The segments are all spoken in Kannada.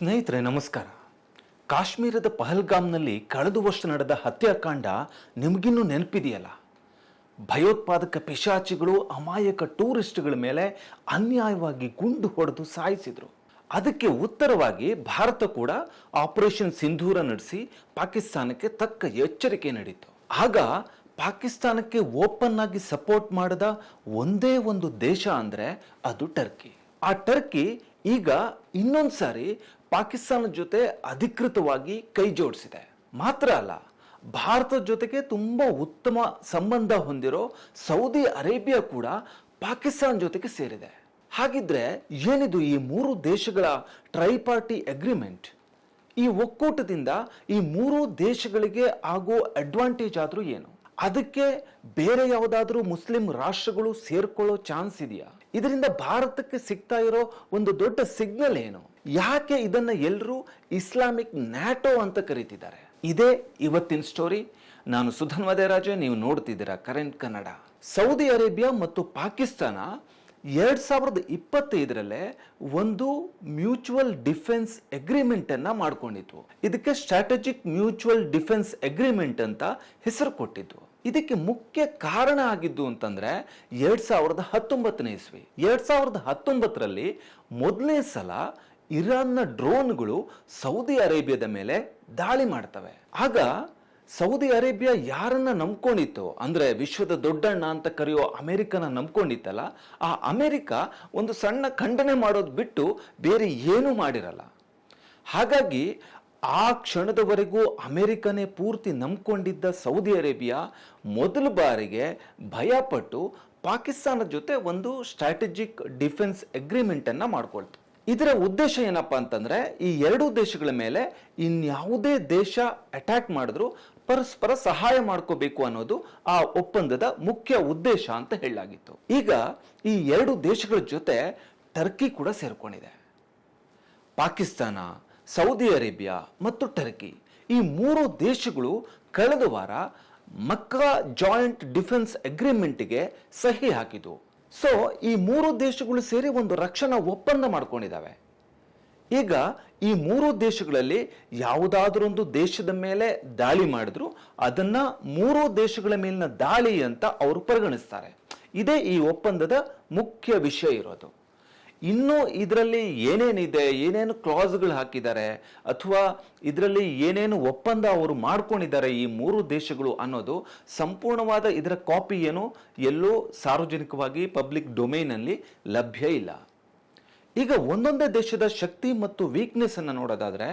ಸ್ನೇಹಿತರೆ ನಮಸ್ಕಾರ. ಕಾಶ್ಮೀರದ ಪಹಲ್ಗಾಮ್ನಲ್ಲಿ ಕಳೆದ ವರ್ಷ ನಡೆದ ಹತ್ಯಾಕಾಂಡ ನಿಮಗಿನ್ನೂ ನೆನಪಿದೆಯಲ್ಲ? ಭಯೋತ್ಪಾದಕ ಪಿಶಾಚಿಗಳು ಅಮಾಯಕ ಟೂರಿಸ್ಟ್ಗಳ ಮೇಲೆ ಅನ್ಯಾಯವಾಗಿ ಗುಂಡು ಹೊಡೆದು ಸಾಯಿಸಿದರು. ಅದಕ್ಕೆ ಉತ್ತರವಾಗಿ ಭಾರತ ಕೂಡ ಆಪರೇಷನ್ ಸಿಂಧೂರ ನಡೆಸಿ ಪಾಕಿಸ್ತಾನಕ್ಕೆ ತಕ್ಕ ಎಚ್ಚರಿಕೆ ನೀಡಿತು. ಆಗ ಪಾಕಿಸ್ತಾನಕ್ಕೆ ಓಪನ್ ಆಗಿ ಸಪೋರ್ಟ್ ಮಾಡಿದ ಒಂದೇ ಒಂದು ದೇಶ ಅಂದರೆ ಅದು ಟರ್ಕಿ. ಆ ಟರ್ಕಿ ಈಗ ಇನ್ನೊಂದು ಸಾರಿ ಪಾಕಿಸ್ತಾನದ ಜೊತೆ ಅಧಿಕೃತವಾಗಿ ಕೈ ಜೋಡಿಸಿದೆ. ಮಾತ್ರ ಅಲ್ಲ, ಭಾರತದ ಜೊತೆಗೆ ತುಂಬ ಉತ್ತಮ ಸಂಬಂಧ ಹೊಂದಿರೋ ಸೌದಿ ಅರೇಬಿಯಾ ಕೂಡ ಪಾಕಿಸ್ತಾನ ಜೊತೆಗೆ ಸೇರಿದೆ. ಹಾಗಿದ್ರೆ ಏನಿದು ಈ ಮೂರು ದೇಶಗಳ ಟ್ರೈಪಾರ್ಟಿ ಅಗ್ರಿಮೆಂಟ್? ಈ ಒಕ್ಕೂಟದಿಂದ ಈ ಮೂರು ದೇಶಗಳಿಗೆ ಆಗೋ ಅಡ್ವಾಂಟೇಜ್ ಆದರೂ ಏನು? ಅದಕ್ಕೆ ಬೇರೆ ಯಾವುದಾದ್ರೂ ಮುಸ್ಲಿಂ ರಾಷ್ಟ್ರಗಳು ಸೇರ್ಕೊಳ್ಳೋ ಚಾನ್ಸ್ ಇದೆಯಾ? ಇದರಿಂದ ಭಾರತಕ್ಕೆ ಸಿಗ್ತಾ ಇರೋ ಒಂದು ದೊಡ್ಡ ಸಿಗ್ನಲ್ ಏನು? ಯಾಕೆ ಇದನ್ನ ಎಲ್ಲರೂ ಇಸ್ಲಾಮಿಕ್ ನ್ಯಾಟೋ ಅಂತ ಕರೀತಿದ್ದಾರೆ? ಇದೇ ಇವತ್ತಿನ ಸ್ಟೋರಿ. ನಾನು ಸುಧನ್ ವದೇರಾಜೆ, ನೀವು ನೋಡ್ತಿದ್ದೀರಾ ಕರೆಂಟ್ ಕನ್ನಡ. ಸೌದಿ ಅರೇಬಿಯಾ ಮತ್ತು ಪಾಕಿಸ್ತಾನ 2025ರಲ್ಲೇ ಒಂದು ಮ್ಯೂಚುವಲ್ ಡಿಫೆನ್ಸ್ ಅಗ್ರಿಮೆಂಟ್ ಅನ್ನ ಮಾಡ್ಕೊಂಡಿದ್ವು. ಇದಕ್ಕೆ ಸ್ಟ್ರಾಟಜಿಕ್ ಮ್ಯೂಚುವಲ್ ಡಿಫೆನ್ಸ್ ಅಗ್ರಿಮೆಂಟ್ ಅಂತ ಹೆಸರು ಕೊಟ್ಟಿದ್ವು. ಇದಕ್ಕೆ ಮುಖ್ಯ ಕಾರಣ ಆಗಿದ್ದು ಅಂತಂದ್ರೆ 2019ನೇ ಇಸ್ವಿ. 2019ರಲ್ಲಿ ಮೊದಲನೇ ಸಲ ಇರಾನ್ನ ಡ್ರೋನ್ಗಳು ಸೌದಿ ಅರೇಬಿಯಾದ ಮೇಲೆ ದಾಳಿ ಮಾಡ್ತವೆ. ಆಗ ಸೌದಿ ಅರೇಬಿಯಾ ಯಾರನ್ನ ನಂಬ್ಕೊಂಡಿತ್ತು ಅಂದ್ರೆ ವಿಶ್ವದ ದೊಡ್ಡಣ್ಣ ಅಂತ ಕರೆಯೋ ಅಮೆರಿಕನ ನಂಬ್ಕೊಂಡಿತ್ತಲ್ಲ, ಆ ಅಮೆರಿಕ ಒಂದು ಸಣ್ಣ ಖಂಡನೆ ಮಾಡೋದು ಬಿಟ್ಟು ಬೇರೆ ಏನೂ ಮಾಡಿರಲ್ಲ. ಹಾಗಾಗಿ ಆ ಕ್ಷಣದವರೆಗೂ ಅಮೆರಿಕನೇ ಪೂರ್ತಿ ನಂಬ್ಕೊಂಡಿದ್ದ ಸೌದಿ ಅರೇಬಿಯಾ ಮೊದಲ ಬಾರಿಗೆ ಭಯಪಟ್ಟು ಪಾಕಿಸ್ತಾನದ ಜೊತೆ ಒಂದು ಸ್ಟ್ರಾಟಜಿಕ್ ಡಿಫೆನ್ಸ್ ಅಗ್ರಿಮೆಂಟ್ ಅನ್ನ ಮಾಡ್ಕೊಳ್ತು. ಇದರ ಉದ್ದೇಶ ಏನಪ್ಪಾ ಅಂತಂದ್ರೆ, ಈ ಎರಡೂ ದೇಶಗಳ ಮೇಲೆ ಇನ್ಯಾವುದೇ ದೇಶ ಅಟ್ಯಾಕ್ ಮಾಡಿದ್ರು ಪರಸ್ಪರ ಸಹಾಯ ಮಾಡ್ಕೋಬೇಕು ಅನ್ನೋದು ಆ ಒಪ್ಪಂದದ ಮುಖ್ಯ ಉದ್ದೇಶ ಅಂತ ಹೇಳಲಾಗಿತ್ತು. ಈಗ ಈ ಎರಡು ದೇಶಗಳ ಜೊತೆ ಟರ್ಕಿ ಕೂಡ ಸೇರ್ಕೊಂಡಿದೆ. ಪಾಕಿಸ್ತಾನ, ಸೌದಿ ಅರೇಬಿಯಾ ಮತ್ತು ಟರ್ಕಿ ಈ ಮೂರು ದೇಶಗಳು ಕಳೆದ ವಾರ ಮಕ್ಕಾ ಜಾಯಿಂಟ್ ಡಿಫೆನ್ಸ್ ಅಗ್ರಿಮೆಂಟ್ಗೆ ಸಹಿ ಹಾಕಿದ್ವು. ಸೊ ಈ ಮೂರು ದೇಶಗಳು ಸೇರಿ ಒಂದು ರಕ್ಷಣಾ ಒಪ್ಪಂದ ಮಾಡ್ಕೊಂಡಿದ್ದಾವೆ. ಈಗ ಈ ಮೂರು ದೇಶಗಳಲ್ಲಿ ಯಾವುದಾದ್ರೊಂದು ದೇಶದ ಮೇಲೆ ದಾಳಿ ಮಾಡಿದ್ರು ಅದನ್ನ ಮೂರು ದೇಶಗಳ ಮೇಲಿನ ದಾಳಿ ಅಂತ ಅವರು ಪರಿಗಣಿಸ್ತಾರೆ. ಇದೇ ಈ ಒಪ್ಪಂದದ ಮುಖ್ಯ ವಿಷಯ ಇರೋದು. ಇನ್ನು ಇದರಲ್ಲಿ ಏನೇನಿದೆ, ಏನೇನು ಕ್ಲಾಸ್ಗಳು ಹಾಕಿದ್ದಾರೆ, ಅಥವಾ ಇದರಲ್ಲಿ ಏನೇನು ಒಪ್ಪಂದ ಅವರು ಮಾಡ್ಕೊಂಡಿದ್ದಾರೆ ಈ ಮೂರು ದೇಶಗಳು ಅನ್ನೋದು ಸಂಪೂರ್ಣವಾದ ಇದರ ಕಾಪಿ ಏನು ಎಲ್ಲೋ ಸಾರ್ವಜನಿಕವಾಗಿ ಪಬ್ಲಿಕ್ ಡೊಮೇನಲ್ಲಿ ಲಭ್ಯ ಇಲ್ಲ. ಈಗ ಒಂದೊಂದೇ ದೇಶದ ಶಕ್ತಿ ಮತ್ತು ವೀಕ್ನೆಸ್ ಅನ್ನು ನೋಡೋದಾದ್ರೆ,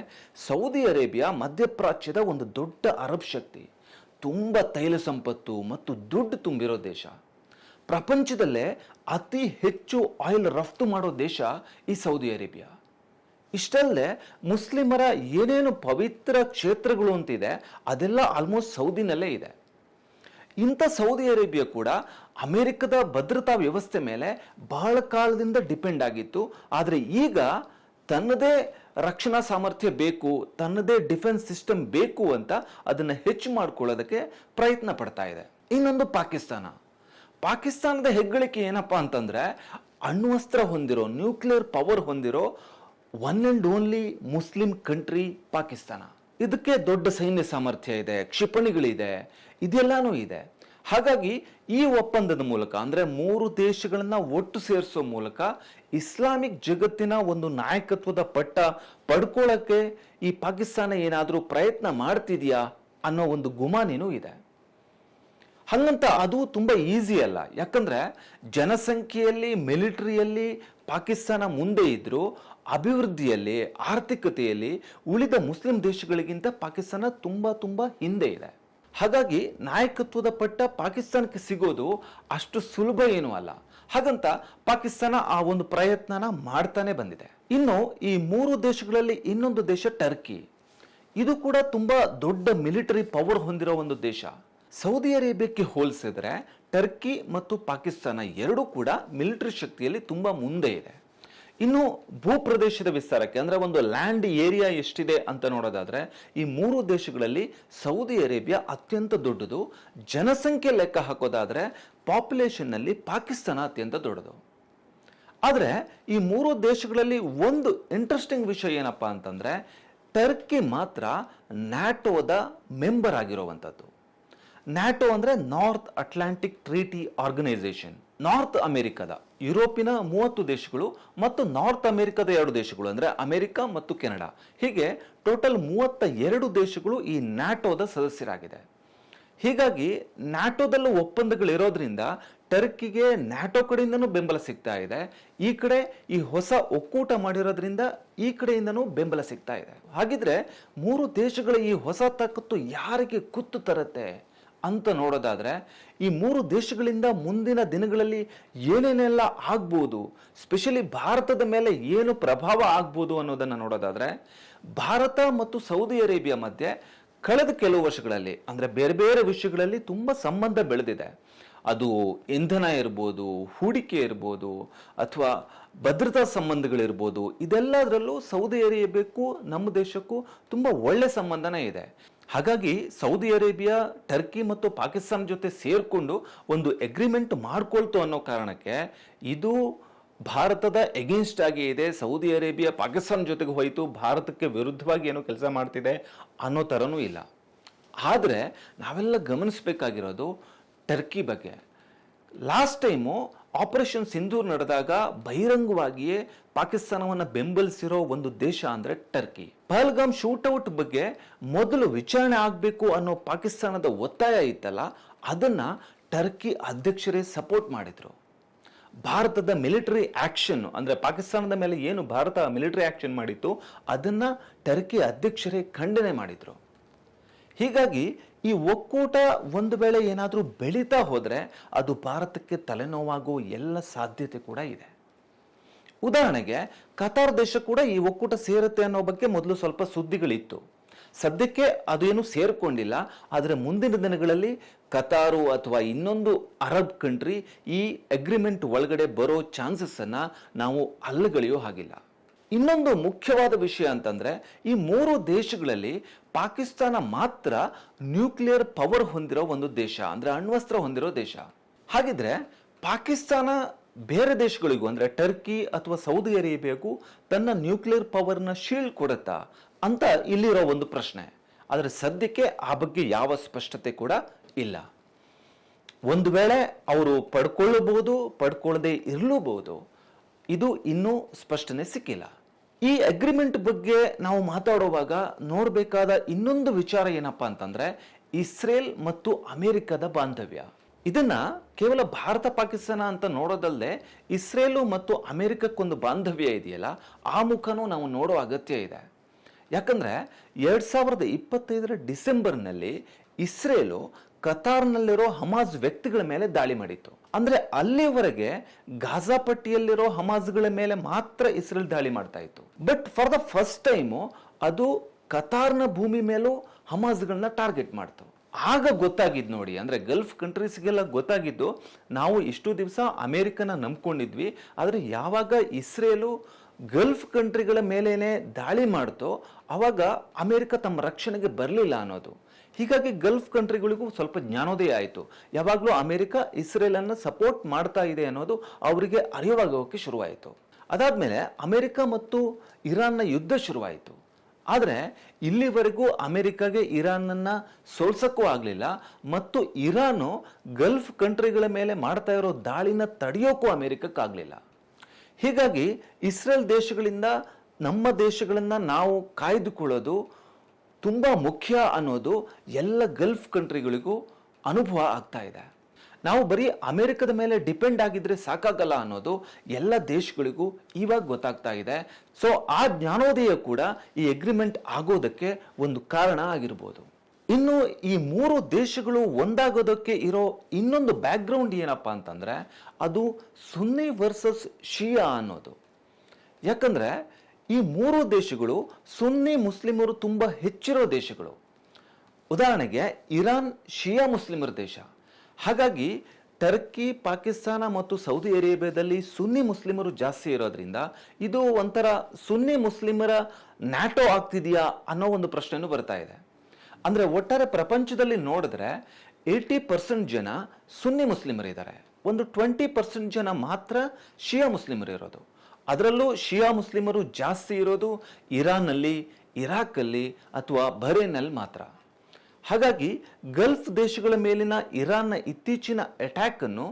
ಸೌದಿ ಅರೇಬಿಯಾ ಮಧ್ಯಪ್ರಾಚ್ಯದ ಒಂದು ದೊಡ್ಡ ಅರಬ್ ಶಕ್ತಿ, ತುಂಬ ತೈಲ ಸಂಪತ್ತು ಮತ್ತು ದುಡ್ಡು ತುಂಬಿರೋ ದೇಶ. ಪ್ರಪಂಚದಲ್ಲೇ ಅತಿ ಹೆಚ್ಚು ಆಯಿಲ್ ರಫ್ತು ಮಾಡೋ ದೇಶ ಈ ಸೌದಿ ಅರೇಬಿಯಾ. ಇಷ್ಟಲ್ಲದೆ ಮುಸ್ಲಿಮರ ಏನೇನು ಪವಿತ್ರ ಕ್ಷೇತ್ರಗಳು ಅಂತಿದೆ ಅದೆಲ್ಲ ಆಲ್ಮೋಸ್ಟ್ ಸೌದಿನಲ್ಲೇ ಇದೆ. ಇಂಥ ಸೌದಿ ಅರೇಬಿಯಾ ಕೂಡ ಅಮೆರಿಕದ ಭದ್ರತಾ ವ್ಯವಸ್ಥೆ ಮೇಲೆ ಬಹಳ ಕಾಲದಿಂದ ಡಿಪೆಂಡ್ ಆಗಿತ್ತು. ಆದರೆ ಈಗ ತನ್ನದೇ ರಕ್ಷಣಾ ಸಾಮರ್ಥ್ಯ ಬೇಕು, ತನ್ನದೇ ಡಿಫೆನ್ಸ್ ಸಿಸ್ಟಮ್ ಬೇಕು ಅಂತ ಅದನ್ನು ಹೆಚ್ಚು ಮಾಡ್ಕೊಳ್ಳೋದಕ್ಕೆ ಪ್ರಯತ್ನ ಪಡ್ತಾ ಇದೆ. ಇನ್ನೊಂದು ಪಾಕಿಸ್ತಾನದ ಹೆಗ್ಗಳಿಕೆ ಏನಪ್ಪಾ ಅಂತಂದ್ರೆ, ಅಣ್ವಸ್ತ್ರ ಹೊಂದಿರೋ, ನ್ಯೂಕ್ಲಿಯರ್ ಪವರ್ ಹೊಂದಿರೋ one and only Muslim country Pakistan. ಇದಕ್ಕೆ ದೊಡ್ಡ ಸೈನ್ಯ ಸಾಮರ್ಥ್ಯ ಇದೆ, ಕ್ಷಿಪಣಿಗಳಿದೆ, ಇದೆಲ್ಲಾನು ಇದೆ. ಹಾಗಾಗಿ ಈ ಒಪ್ಪಂದದ ಮೂಲಕ ಅಂದ್ರೆ ಮೂರು ದೇಶಗಳನ್ನ ಒಟ್ಟು ಸೇರಿಸೋ ಮೂಲಕ ಇಸ್ಲಾಮಿಕ್ ಜಗತ್ತಿನ ಒಂದು ನಾಯಕತ್ವದ ಪಟ್ಟ ಪಡ್ಕೊಳ್ಳಕ್ಕೆ ಈ ಪಾಕಿಸ್ತಾನ ಏನಾದರೂ ಪ್ರಯತ್ನ ಮಾಡ್ತಿದ್ಯಾ ಅನ್ನೋ ಒಂದು ಗುಮಾನಿನೂ ಇದೆ. ಹಂಗಂತ ಅದು ತುಂಬ ಈಸಿ ಅಲ್ಲ. ಯಾಕಂದ್ರೆ ಜನಸಂಖ್ಯೆಯಲ್ಲಿ, ಮಿಲಿಟರಿಯಲ್ಲಿ ಪಾಕಿಸ್ತಾನ ಮುಂದೆ ಇದ್ರೂ ಅಭಿವೃದ್ಧಿಯಲ್ಲಿ, ಆರ್ಥಿಕತೆಯಲ್ಲಿ ಉಳಿದ ಮುಸ್ಲಿಂ ದೇಶಗಳಿಗಿಂತ ಪಾಕಿಸ್ತಾನ ತುಂಬ ಹಿಂದೆ ಇದೆ. ಹಾಗಾಗಿ ನಾಯಕತ್ವದ ಪಟ್ಟ ಪಾಕಿಸ್ತಾನಕ್ಕೆ ಸಿಗೋದು ಅಷ್ಟು ಸುಲಭ ಏನೂ ಅಲ್ಲ. ಹಾಗಂತ ಪಾಕಿಸ್ತಾನ ಆ ಒಂದು ಪ್ರಯತ್ನನ ಮಾಡ್ತಾನೆ ಬಂದಿದೆ. ಇನ್ನು ಈ ಮೂರು ದೇಶಗಳಲ್ಲಿ ಇನ್ನೊಂದು ದೇಶ ಟರ್ಕಿ. ಇದು ಕೂಡ ತುಂಬ ದೊಡ್ಡ ಮಿಲಿಟರಿ ಪವರ್ ಹೊಂದಿರೋ ಒಂದು ದೇಶ. ಸೌದಿ ಅರೇಬಿಯಾಕ್ಕೆ ಹೋಲಿಸಿದ್ರೆ ಟರ್ಕಿ ಮತ್ತು ಪಾಕಿಸ್ತಾನ ಎರಡೂ ಕೂಡ ಮಿಲಿಟರಿ ಶಕ್ತಿಯಲ್ಲಿ ತುಂಬ ಮುಂದೆ ಇದೆ. ಇನ್ನು ಭೂಪ್ರದೇಶದ ವಿಸ್ತಾರಕ್ಕೆ ಅಂದ್ರೆ ಒಂದು ಲ್ಯಾಂಡ್ ಏರಿಯಾ ಎಷ್ಟಿದೆ ಅಂತ ನೋಡೋದಾದ್ರೆ ಈ ಮೂರು ದೇಶಗಳಲ್ಲಿ ಸೌದಿ ಅರೇಬಿಯಾ ಅತ್ಯಂತ ದೊಡ್ಡದು. ಜನಸಂಖ್ಯೆ ಲೆಕ್ಕ ಹಾಕೋದಾದ್ರೆ ಪಾಪ್ಯುಲೇಷನ್ ನಲ್ಲಿ ಪಾಕಿಸ್ತಾನ ಅತ್ಯಂತ ದೊಡ್ಡದು. ಆದರೆ ಈ ಮೂರು ದೇಶಗಳಲ್ಲಿ ಒಂದು ಇಂಟ್ರೆಸ್ಟಿಂಗ್ ವಿಷಯ ಏನಪ್ಪಾ ಅಂತಂದ್ರೆ, ಟರ್ಕಿ ಮಾತ್ರ ನ್ಯಾಟೋದ ಮೆಂಬರ್ ಆಗಿರುವಂಥದ್ದು. ನ್ಯಾಟೋ ಅಂದ್ರೆ North Atlantic treaty organisation. North ಅಮೆರಿಕದ ಯುರೋಪಿನ 30 ದೇಶಗಳು ಮತ್ತು ನಾರ್ತ್ ಅಮೆರಿಕದ 2 ದೇಶಗಳು ಅಂದ್ರೆ ಅಮೆರಿಕ ಮತ್ತು ಕೆನಡಾ, ಹೀಗೆ ಟೋಟಲ್ 32 ದೇಶಗಳು ಈ ನ್ಯಾಟೋದ ಸದಸ್ಯರಾಗಿದೆ. ಹೀಗಾಗಿ ನ್ಯಾಟೋದಲ್ಲೂ ಒಪ್ಪಂದಗಳಿರೋದ್ರಿಂದ ಟರ್ಕಿಗೆ ನ್ಯಾಟೋ ಕಡೆಯಿಂದನೂ ಬೆಂಬಲ ಸಿಗ್ತಾ ಇದೆ, ಈ ಕಡೆ ಈ ಹೊಸ ಒಕ್ಕೂಟ ಮಾಡಿರೋದ್ರಿಂದ ಈ ಕಡೆಯಿಂದನೂ ಬೆಂಬಲ ಸಿಗ್ತಾ ಇದೆ. ಹಾಗಿದ್ರೆ ಮೂರು ದೇಶಗಳ ಈ ಹೊಸ ತಾಕತ್ತು ಯಾರಿಗೆ ಕುತ್ತು ತರುತ್ತೆ ಅಂತ ನೋಡೋದಾದ್ರೆ, ಈ ಮೂರು ದೇಶಗಳಿಂದ ಮುಂದಿನ ದಿನಗಳಲ್ಲಿ ಏನೇನೆಲ್ಲ ಆಗ್ಬೋದು, ಸ್ಪೆಷಲಿ ಭಾರತದ ಮೇಲೆ ಏನು ಪ್ರಭಾವ ಆಗ್ಬೋದು ಅನ್ನೋದನ್ನ ನೋಡೋದಾದ್ರೆ, ಭಾರತ ಮತ್ತು ಸೌದಿ ಅರೇಬಿಯಾ ಮಧ್ಯೆ ಕಳೆದ ಕೆಲವು ವರ್ಷಗಳಲ್ಲಿ ಅಂದ್ರೆ ಬೇರೆ ಬೇರೆ ವಿಷಯಗಳಲ್ಲಿ ತುಂಬಾ ಸಂಬಂಧ ಬೆಳೆದಿದೆ. ಅದು ಇಂಧನ ಇರ್ಬೋದು, ಹೂಡಿಕೆ ಇರ್ಬೋದು, ಅಥವಾ ಭದ್ರತಾ ಸಂಬಂಧಗಳಿರ್ಬೋದು. ಇದೆಲ್ಲದರಲ್ಲೂ ಸೌದಿ ಅರೇಬಿಯಾಕ್ಕೂ ನಮ್ಮ ದೇಶಕ್ಕೂ ತುಂಬಾ ಒಳ್ಳೆ ಸಂಬಂಧನೇ ಇದೆ. ಹಾಗಾಗಿ ಸೌದಿ ಅರೇಬಿಯಾ ಟರ್ಕಿ ಮತ್ತು ಪಾಕಿಸ್ತಾನ ಜೊತೆ ಸೇರ್ಕೊಂಡು ಒಂದು ಅಗ್ರಿಮೆಂಟ್ ಮಾಡ್ಕೊಳ್ತು ಅನ್ನೋ ಕಾರಣಕ್ಕೆ ಇದು ಭಾರತದ ಎಗೇನ್ಸ್ಟ್ ಆಗಿ ಇದೆ. ಸೌದಿ ಅರೇಬಿಯಾ ಪಾಕಿಸ್ತಾನ ಜೊತೆಗೆ ಹೋಯಿತು, ಭಾರತಕ್ಕೆ ವಿರುದ್ಧವಾಗಿ ಏನೋ ಕೆಲಸ ಮಾಡ್ತಿದೆ ಅನ್ನೋ ಥರನೂ ಇಲ್ಲ. ಆದರೆ ನಾವೆಲ್ಲ ಗಮನಿಸಬೇಕಾಗಿರೋದು ಟರ್ಕಿ ಬಗ್ಗೆ. ಲಾಸ್ಟ್ ಟೈಮು ಆಪರೇಷನ್ ಸಿಂಧೂರ್ ನಡೆದಾಗ ಬಹಿರಂಗವಾಗಿಯೇ ಪಾಕಿಸ್ತಾನವನ್ನು ಬೆಂಬಲಿಸಿರೋ ಒಂದು ದೇಶ ಅಂದ್ರೆ ಟರ್ಕಿ. ಪಹಲ್ಗಾಮ್ ಶೂಟೌಟ್ ಬಗ್ಗೆ ಮೊದಲು ವಿಚಾರಣೆ ಆಗಬೇಕು ಅನ್ನೋ ಪಾಕಿಸ್ತಾನದ ಒತ್ತಾಯ ಇತ್ತಲ್ಲ, ಅದನ್ನ ಟರ್ಕಿ ಅಧ್ಯಕ್ಷರೇ ಸಪೋರ್ಟ್ ಮಾಡಿದ್ರು. ಭಾರತದ ಮಿಲಿಟರಿ ಆಕ್ಷನ್ ಅಂದ್ರೆ ಪಾಕಿಸ್ತಾನದ ಮೇಲೆ ಏನು ಭಾರತ ಮಿಲಿಟರಿ ಆಕ್ಷನ್ ಮಾಡಿತ್ತು ಅದನ್ನ ಟರ್ಕಿ ಅಧ್ಯಕ್ಷರೇ ಖಂಡನೆ ಮಾಡಿದ್ರು. ಹೀಗಾಗಿ ಈ ಒಕ್ಕೂಟ ಒಂದು ವೇಳೆ ಏನಾದರೂ ಬೆಳೀತಾ ಹೋದ್ರೆ ಅದು ಭಾರತಕ್ಕೆ ತಲೆನೋವಾಗುವ ಎಲ್ಲ ಸಾಧ್ಯತೆ ಕೂಡ ಇದೆ. ಉದಾಹರಣೆಗೆ ಕತಾರ್ ದೇಶ ಕೂಡ ಈ ಒಕ್ಕೂಟ ಸೇರುತ್ತೆ ಅನ್ನೋ ಬಗ್ಗೆ ಮೊದಲು ಸ್ವಲ್ಪ ಸುದ್ದಿಗಳಿತ್ತು. ಸದ್ಯಕ್ಕೆ ಅದೇನು ಸೇರ್ಕೊಂಡಿಲ್ಲ, ಆದರೆ ಮುಂದಿನ ದಿನಗಳಲ್ಲಿ ಕತಾರು ಅಥವಾ ಇನ್ನೊಂದು ಅರಬ್ ಕಂಟ್ರಿ ಈ ಅಗ್ರಿಮೆಂಟ್ ಒಳಗಡೆ ಬರೋ ಚಾನ್ಸಸ್ ಅನ್ನ ನಾವು ಅಲ್ಲಗಳೆಯೋ ಹಾಗಿಲ್ಲ. ಇನ್ನೊಂದು ಮುಖ್ಯವಾದ ವಿಷಯ ಅಂತಂದ್ರೆ, ಈ ಮೂರು ದೇಶಗಳಲ್ಲಿ ಪಾಕಿಸ್ತಾನ ಮಾತ್ರ ನ್ಯೂಕ್ಲಿಯರ್ ಪವರ್ ಹೊಂದಿರೋ ಒಂದು ದೇಶ, ಅಂದ್ರೆ ಅಣ್ವಸ್ತ್ರ ಹೊಂದಿರೋ ದೇಶ. ಹಾಗಿದ್ರೆ ಪಾಕಿಸ್ತಾನ ಬೇರೆ ದೇಶಗಳಿಗೂ ಅಂದ್ರೆ ಟರ್ಕಿ ಅಥವಾ ಸೌದಿ ಅರೇಬಿಯಾಗೂ ತನ್ನ ನ್ಯೂಕ್ಲಿಯರ್ ಪವರ್ನ ಶೀಲ್ಡ್ ಕೊಡುತ್ತಾ ಅಂತ ಇಲ್ಲಿರೋ ಒಂದು ಪ್ರಶ್ನೆ. ಆದರೆ ಸದ್ಯಕ್ಕೆ ಆ ಬಗ್ಗೆ ಯಾವ ಸ್ಪಷ್ಟತೆ ಕೂಡ ಇಲ್ಲ. ಒಂದು ವೇಳೆ ಅವರು ಪಡ್ಕೊಳ್ಳಬಹುದು, ಪಡ್ಕೊಳ್ಳದೆ ಇರಲೂಬಹುದು, ಇದು ಇನ್ನೂ ಸ್ಪಷ್ಟನೆ ಸಿಕ್ಕಿಲ್ಲ. ಈ ಅಗ್ರಿಮೆಂಟ್ ಬಗ್ಗೆ ನಾವು ಮಾತಾಡುವಾಗ ನೋಡಬೇಕಾದ ಇನ್ನೊಂದು ವಿಚಾರ ಏನಪ್ಪಾ ಅಂತಂದ್ರೆ, ಇಸ್ರೇಲ್ ಮತ್ತು ಅಮೆರಿಕದ ಬಾಂಧವ್ಯ. ಇದನ್ನ ಕೇವಲ ಭಾರತ ಪಾಕಿಸ್ತಾನ ಅಂತ ನೋಡೋದಲ್ಲದೆ ಇಸ್ರೇಲು ಮತ್ತು ಅಮೆರಿಕಕ್ಕೊಂದು ಬಾಂಧವ್ಯ ಇದೆಯಲ್ಲ, ಆ ಮುಖನೂ ನಾವು ನೋಡೋ ಅಗತ್ಯ ಇದೆ. ಯಾಕಂದ್ರೆ 2025 ಡಿಸೆಂಬರ್ನಲ್ಲಿ ಇಸ್ರೇಲು ಕತಾರ್ನಲ್ಲಿರೋ ಹಮಾಜ್ ವ್ಯಕ್ತಿಗಳ ಮೇಲೆ ದಾಳಿ ಮಾಡಿತ್ತು. ಅಂದ್ರೆ ಅಲ್ಲಿವರೆಗೆ ಗಾಜಾ ಪಟ್ಟಿಯಲ್ಲಿರೋ ಹಮಾಜ್ಗಳ ಮೇಲೆ ಮಾತ್ರ ಇಸ್ರೇಲ್ ದಾಳಿ ಮಾಡ್ತಾ ಇತ್ತು. But for the first time ಅದು ಕತಾರ್ನ ಭೂಮಿ ಮೇಲೂ ಹಮಾಜ್ಗಳನ್ನ ಟಾರ್ಗೆಟ್ ಮಾಡ್ತು. ಆಗ ಗೊತ್ತಾಗಿದ್ದು ನೋಡಿ, ಅಂದ್ರೆ ಗಲ್ಫ್ ಕಂಟ್ರೀಸ್ಗೆಲ್ಲ ಗೊತ್ತಾಗಿದ್ದು, ನಾವು ಇಷ್ಟು ದಿವಸ ಅಮೆರಿಕನ ನಂಬ್ಕೊಂಡಿದ್ವಿ, ಆದರೆ ಯಾವಾಗ ಇಸ್ರೇಲು ಗಲ್ಫ್ ಕಂಟ್ರಿಗಳ ಮೇಲೇನೆ ದಾಳಿ ಮಾಡ್ತೋ ಅವಾಗ ಅಮೆರಿಕ ತಮ್ಮ ರಕ್ಷಣೆಗೆ ಬರಲಿಲ್ಲ ಅನ್ನೋದು. ಹೀಗಾಗಿ ಗಲ್ಫ್ ಕಂಟ್ರಿಗಳಿಗೂ ಸ್ವಲ್ಪ ಜ್ಞಾನೋದಯ ಆಯಿತು. ಯಾವಾಗಲೂ ಅಮೆರಿಕ ಇಸ್ರೇಲನ್ನು ಸಪೋರ್ಟ್ ಮಾಡ್ತಾ ಇದೆ ಅನ್ನೋದು ಅವರಿಗೆ ಅರಿವಾಗೋಕ್ಕೆ ಶುರುವಾಯಿತು. ಅದಾದ್ಮೇಲೆ ಅಮೆರಿಕ ಮತ್ತು ಇರಾನ್ನ ಯುದ್ಧ ಶುರುವಾಯಿತು. ಆದರೆ ಇಲ್ಲಿವರೆಗೂ ಅಮೆರಿಕಾಗೆ ಇರಾನನ್ನ ಸೋಲ್ಸಕ್ಕೂ ಆಗಲಿಲ್ಲ ಮತ್ತು ಇರಾನು ಗಲ್ಫ್ ಕಂಟ್ರಿಗಳ ಮೇಲೆ ಮಾಡ್ತಾ ಇರೋ ದಾಳಿನ ತಡೆಯೋಕ್ಕೂ ಅಮೆರಿಕಕ್ಕಾಗಲಿಲ್ಲ. ಹೀಗಾಗಿ ಇಸ್ರೇಲ್ ದೇಶಗಳಿಂದ ನಮ್ಮ ದೇಶಗಳನ್ನ ನಾವು ಕಾಯ್ದುಕೊಳ್ಳೋದು ತುಂಬಾ ಮುಖ್ಯ ಅನ್ನೋದು ಎಲ್ಲ ಗಲ್ಫ್ ಕಂಟ್ರಿಗಳಿಗೂ ಅನುಭವ ಆಗ್ತಾ ಇದೆ. ನಾವು ಬರೀ ಅಮೆರಿಕದ ಮೇಲೆ ಡಿಪೆಂಡ್ ಆಗಿದ್ರೆ ಸಾಕಾಗಲ್ಲ ಅನ್ನೋದು ಎಲ್ಲ ದೇಶಗಳಿಗೂ ಇವಾಗ ಗೊತ್ತಾಗ್ತಾ ಇದೆ. ಸೊ ಆ ಜ್ಞಾನೋದಯ ಕೂಡ ಈ ಅಗ್ರಿಮೆಂಟ್ ಆಗೋದಕ್ಕೆ ಒಂದು ಕಾರಣ ಆಗಿರ್ಬೋದು. ಇನ್ನು ಈ ಮೂರು ದೇಶಗಳು ಒಂದಾಗೋದಕ್ಕೆ ಇರೋ ಇನ್ನೊಂದು ಬ್ಯಾಕ್ಗ್ರೌಂಡ್ ಏನಪ್ಪಾ ಅಂತಂದ್ರೆ, ಅದು ಸುನ್ನಿ ವರ್ಸಸ್ ಶಿಯಾ ಅನ್ನೋದು. ಯಾಕಂದ್ರೆ ಈ ಮೂರು ದೇಶಗಳು ಸುನ್ನಿ ಮುಸ್ಲಿಮರು ತುಂಬಾ ಹೆಚ್ಚಿರೋ ದೇಶಗಳು. ಉದಾಹರಣೆಗೆ ಇರಾನ್ ಶಿಯಾ ಮುಸ್ಲಿಮರ ದೇಶ. ಹಾಗಾಗಿ ಟರ್ಕಿ, ಪಾಕಿಸ್ತಾನ ಮತ್ತು ಸೌದಿ ಅರೇಬಿಯಾದಲ್ಲಿ ಸುನ್ನಿ ಮುಸ್ಲಿಮರು ಜಾಸ್ತಿ ಇರೋದ್ರಿಂದ ಇದು ಒಂಥರ ಸುನ್ನಿ ಮುಸ್ಲಿಮರ ನ್ಯಾಟೋ ಆಗ್ತಿದೆಯಾ ಅನ್ನೋ ಒಂದು ಪ್ರಶ್ನೆನೂ ಬರ್ತಾ ಇದೆ. ಅಂದ್ರೆ ಒಟ್ಟಾರೆ ಪ್ರಪಂಚದಲ್ಲಿ ನೋಡಿದ್ರೆ 80% ಜನ ಸುನ್ನಿ ಮುಸ್ಲಿಮರಿದ್ದಾರೆ, ಒಂದು 20% ಜನ ಮಾತ್ರ ಶಿಯಾ ಮುಸ್ಲಿಮರು ಇರೋದು. ಅದರಲ್ಲೂ ಶಿಯಾ ಮುಸ್ಲಿಮರು ಜಾಸ್ತಿ ಇರೋದು ಇರಾನ್ನಲ್ಲಿ, ಇರಾಕಲ್ಲಿ ಅಥವಾ ಬಹರೇನಲ್ಲಿ ಮಾತ್ರ. ಹಾಗಾಗಿ ಗಲ್ಫ್ ದೇಶಗಳ ಮೇಲಿನ ಇರಾನ್ನ ಇತ್ತೀಚಿನ ಅಟ್ಯಾಕ್ ಅನ್ನು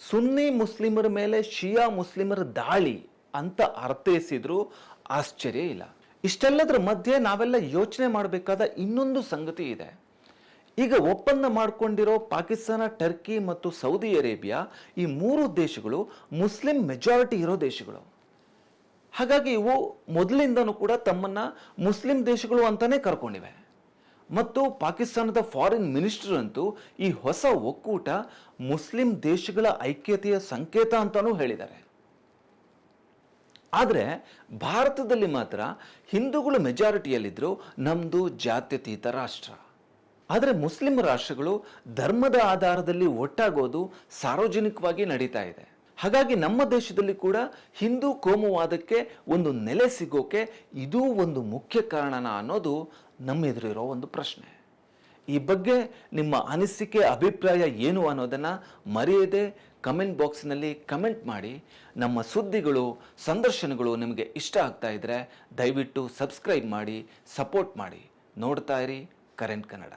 ಸುನ್ನಿ ಮುಸ್ಲಿಮರ ಮೇಲೆ ಶಿಯಾ ಮುಸ್ಲಿಮರ ದಾಳಿ ಅಂತ ಅರ್ಥೈಸಿದ್ರು ಆಶ್ಚರ್ಯ ಇಲ್ಲ. ಇಷ್ಟೆಲ್ಲದರ ಮಧ್ಯೆ ನಾವೆಲ್ಲ ಯೋಚನೆ ಮಾಡಬೇಕಾದ ಇನ್ನೊಂದು ಸಂಗತಿ ಇದೆ. ಈಗ ಒಪ್ಪಂದ ಮಾಡಿಕೊಂಡಿರೋ ಪಾಕಿಸ್ತಾನ, ಟರ್ಕಿ ಮತ್ತು ಸೌದಿ ಅರೇಬಿಯಾ, ಈ 3 ದೇಶಗಳು ಮುಸ್ಲಿಂ ಮೆಜಾರಿಟಿ ಇರೋ ದೇಶಗಳು. ಹಾಗಾಗಿ ಇವು ಮೊದಲಿಂದನೂ ಕೂಡ ತಮ್ಮನ್ನ ಮುಸ್ಲಿಂ ದೇಶಗಳು ಅಂತಾನೆ ಕರ್ಕೊಂಡಿವೆ. ಮತ್ತು ಪಾಕಿಸ್ತಾನದ ಫಾರಿನ್ ಮಿನಿಸ್ಟರ್ ಅಂತೂ ಈ ಹೊಸ ಒಕ್ಕೂಟ ಮುಸ್ಲಿಂ ದೇಶಗಳ ಐಕ್ಯತೆಯ ಸಂಕೇತ ಅಂತಾನೂ ಹೇಳಿದ್ದಾರೆ. ಆದರೆ ಭಾರತದಲ್ಲಿ ಮಾತ್ರ ಹಿಂದೂಗಳು ಮೆಜಾರಿಟಿಯಲ್ಲಿದ್ದರೂ ನಮ್ಮದು ಜಾತ್ಯತೀತ ರಾಷ್ಟ್ರ. ಆದರೆ ಮುಸ್ಲಿಂ ರಾಷ್ಟ್ರಗಳು ಧರ್ಮದ ಆಧಾರದಲ್ಲಿ ಒಟ್ಟಾಗೋದು ಸಾರ್ವಜನಿಕವಾಗಿ ನಡೀತಾ ಇದೆ. ಹಾಗಾಗಿ ನಮ್ಮ ದೇಶದಲ್ಲಿ ಕೂಡ ಹಿಂದೂ ಕೋಮುವಾದಕ್ಕೆ ಒಂದು ನೆಲೆ ಸಿಗೋಕೆ ಇದೂ ಒಂದು ಮುಖ್ಯ ಕಾರಣನ ಅನ್ನೋದು ನಮ್ಮೆದುರಿರೋ ಒಂದು ಪ್ರಶ್ನೆ. ಈ ಬಗ್ಗೆ ನಿಮ್ಮ ಅನಿಸಿಕೆ, ಅಭಿಪ್ರಾಯ ಏನು ಅನ್ನೋದನ್ನು ಮರೆಯದೆ ಕಮೆಂಟ್ ಬಾಕ್ಸ್ನಲ್ಲಿ ಕಮೆಂಟ್ ಮಾಡಿ. ನಮ್ಮ ಸುದ್ದಿಗಳು, ಸಂದರ್ಶನಗಳು ನಿಮಗೆ ಇಷ್ಟ ಆಗ್ತಾ ಇದ್ದರೆ ದಯವಿಟ್ಟು ಸಬ್ಸ್ಕ್ರೈಬ್ ಮಾಡಿ, ಸಪೋರ್ಟ್ ಮಾಡಿ. ನೋಡ್ತಾ ಇರಿ ಕರೆಂಟ್ ಕನ್ನಡ.